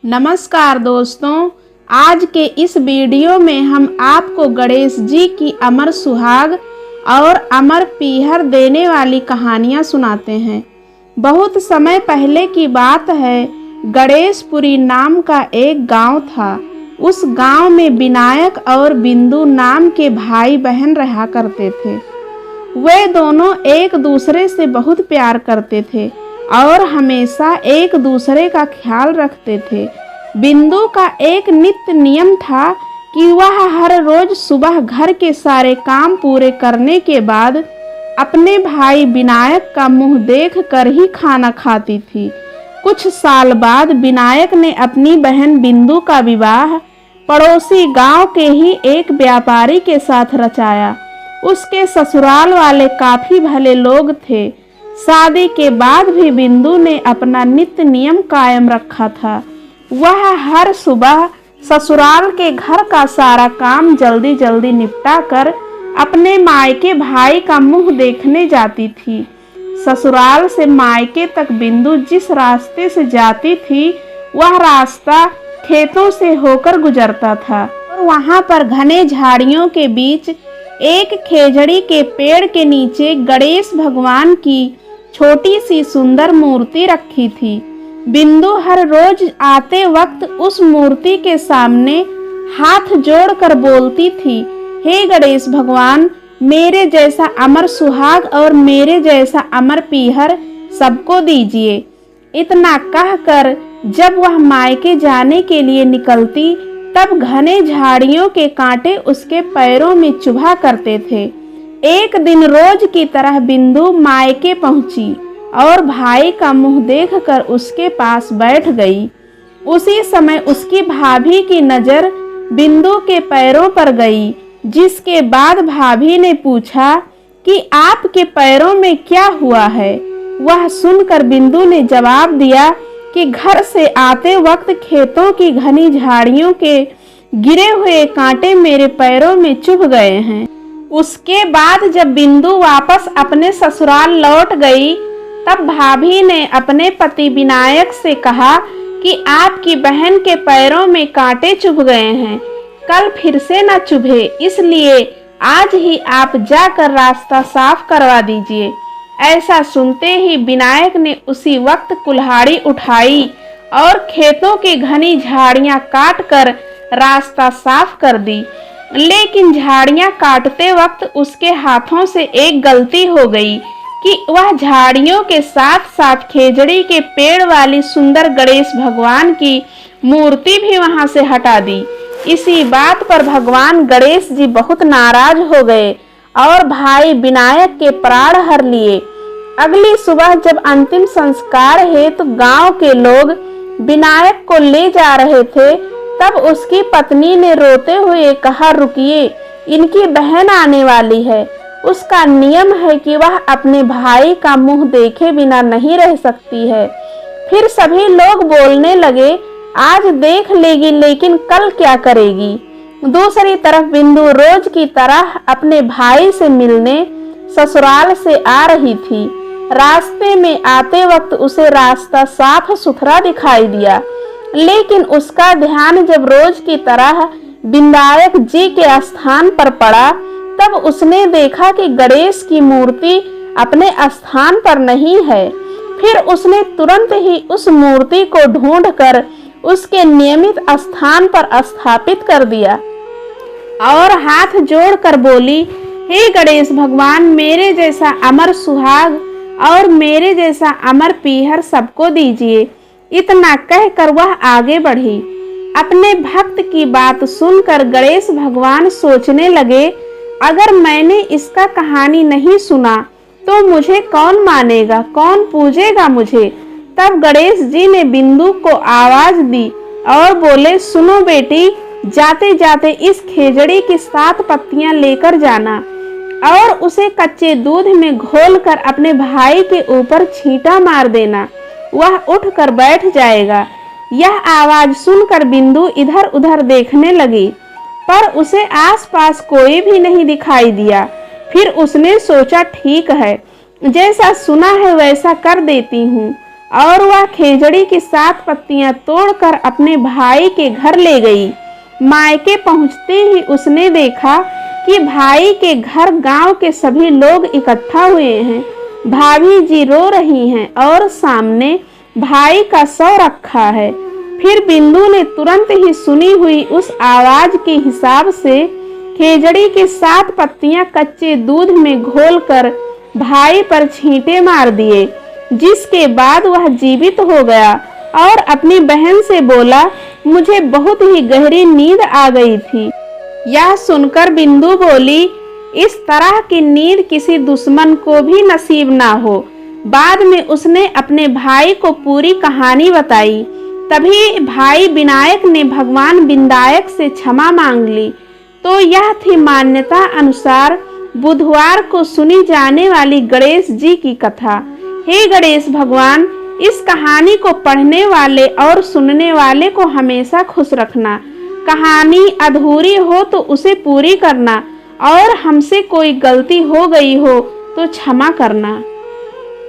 नमस्कार दोस्तों, आज के इस वीडियो में हम आपको गणेश जी की अमर सुहाग और अमर पीहर देने वाली कहानियाँ सुनाते हैं। बहुत समय पहले की बात है, गणेशपुरी नाम का एक गांव था। उस गांव में विनायक और बिंदु नाम के भाई बहन रहा करते थे। वे दोनों एक दूसरे से बहुत प्यार करते थे और हमेशा एक दूसरे का ख्याल रखते थे। बिंदु का एक नित्य नियम था कि वह हर रोज सुबह घर के सारे काम पूरे करने के बाद अपने भाई विनायक का मुंह देख कर ही खाना खाती थी। कुछ साल बाद विनायक ने अपनी बहन बिंदु का विवाह पड़ोसी गांव के ही एक व्यापारी के साथ रचाया। उसके ससुराल वाले काफी भले लोग थे। शादी के बाद भी बिंदु ने अपना नित्य नियम कायम रखा था। वह हर सुबह ससुराल के घर का सारा काम जल्दी जल्दी निपटा कर अपने मायके भाई का मुंह देखने जाती थी। ससुराल से मायके तक बिंदु जिस रास्ते से जाती थी, वह रास्ता खेतों से होकर गुजरता था और वहां पर घने झाड़ियों के बीच एक खेजड़ी के पेड़ के नीचे गणेश भगवान की छोटी सी सुंदर मूर्ति रखी थी। बिंदु हर रोज आते वक्त उस मूर्ति के सामने हाथ जोड़कर बोलती थी, हे गणेश भगवान, मेरे जैसा अमर सुहाग और मेरे जैसा अमर पीहर सबको दीजिए। इतना कहकर जब वह मायके जाने के लिए निकलती, तब घने झाड़ियों के कांटे उसके पैरों में चुभा करते थे। एक दिन रोज की तरह बिंदु मायके पहुंची और भाई का मुंह देखकर उसके पास बैठ गई। उसी समय उसकी भाभी की नजर बिंदु के पैरों पर गई, जिसके बाद भाभी ने पूछा कि आपके पैरों में क्या हुआ है। वह सुनकर बिंदु ने जवाब दिया कि घर से आते वक्त खेतों की घनी झाड़ियों के गिरे हुए कांटे मेरे पैरों में चुभ गए हैं। उसके बाद जब बिंदु वापस अपने ससुराल लौट गई, तब भाभी ने अपने पति विनायक से कहा कि आपकी बहन के पैरों में कांटे चुभ गए हैं, कल फिर से न चुभे, इसलिए आज ही आप जाकर रास्ता साफ करवा दीजिए। ऐसा सुनते ही विनायक ने उसी वक्त कुल्हाड़ी उठाई और खेतों की घनी झाड़ियां काट कर रास्ता साफ कर दी। लेकिन झाड़ियां काटते वक्त उसके हाथों से एक गलती हो गई कि वह झाड़ियों के साथ साथ खेजड़ी के पेड़ वाली सुंदर गणेश भगवान की मूर्ति भी वहां से हटा दी। इसी बात पर भगवान गणेश जी बहुत नाराज हो गए और भाई विनायक के प्राण हर लिए। अगली सुबह जब अंतिम संस्कार हेतु गांव के लोग विनायक को ले जा रहे थे, तब उसकी पत्नी ने रोते हुए कहा, रुकिए, इनकी बहन आने वाली है। उसका नियम है कि वह अपने भाई का मुंह देखे बिना नहीं रह सकती है। फिर सभी लोग बोलने लगे, आज देख लेगी, लेकिन कल क्या करेगी। दूसरी तरफ बिंदु रोज की तरह अपने भाई से मिलने ससुराल से आ रही थी। रास्ते में आते वक्त उसे रास्ता साफ सुथरा दिखाई दिया, लेकिन उसका ध्यान जब रोज की तरह विनायक जी के स्थान पर पड़ा, तब उसने देखा कि गणेश की मूर्ति अपने स्थान पर नहीं है। फिर उसने तुरंत ही उस मूर्ति को ढूंढकर उसके नियमित स्थान पर स्थापित कर दिया और हाथ जोड़कर बोली, हे गणेश भगवान, मेरे जैसा अमर सुहाग और मेरे जैसा अमर पीहर सबको दीजिए। इतना कहकर वह आगे बढ़ी। अपने भक्त की बात सुनकर गणेश भगवान सोचने लगे, अगर मैंने इसका कहानी नहीं सुना तो मुझे कौन मानेगा, कौन पूजेगा मुझे। तब गणेश जी ने बिंदु को आवाज दी और बोले, सुनो बेटी, जाते जाते इस खेजड़ी की 7 पत्तियां लेकर जाना और उसे कच्चे दूध में घोलकर अपने भाई के ऊपर छींटा मार देना, वह उठकर बैठ जाएगा। यह आवाज सुनकर बिंदु इधर उधर देखने लगी, पर उसे आसपास कोई भी नहीं दिखाई दिया। फिर उसने सोचा, ठीक है, जैसा सुना है वैसा कर देती हूँ। और वह खेजड़ी की 7 पत्तियां तोड़कर अपने भाई के घर ले गई। मायके पहुंचते ही उसने देखा कि भाई के घर गांव के सभी लोग इकट्ठा हुए हैं। भाभी जी रो रही हैं और सामने भाई का शव रखा है। फिर बिंदु ने तुरंत ही सुनी हुई उस आवाज के हिसाब से खेजड़ी की 7 पत्तियां कच्चे दूध में घोलकर भाई पर छींटे मार दिए, जिसके बाद वह जीवित हो गया और अपनी बहन से बोला, मुझे बहुत ही गहरी नींद आ गई थी। यह सुनकर बिंदु बोली, इस तरह की नींद किसी दुश्मन को भी नसीब ना हो। बाद में उसने अपने भाई को पूरी कहानी बताई। तभी भाई विनायक ने भगवान विनायक से क्षमा मांग ली। तो यह थी मान्यता अनुसार बुधवार को सुनी जाने वाली गणेश जी की कथा। हे गणेश भगवान, इस कहानी को पढ़ने वाले और सुनने वाले को हमेशा खुश रखना। कहानी अधूरी हो तो उसे पूरी करना और हमसे कोई गलती हो गई हो तो क्षमा करना।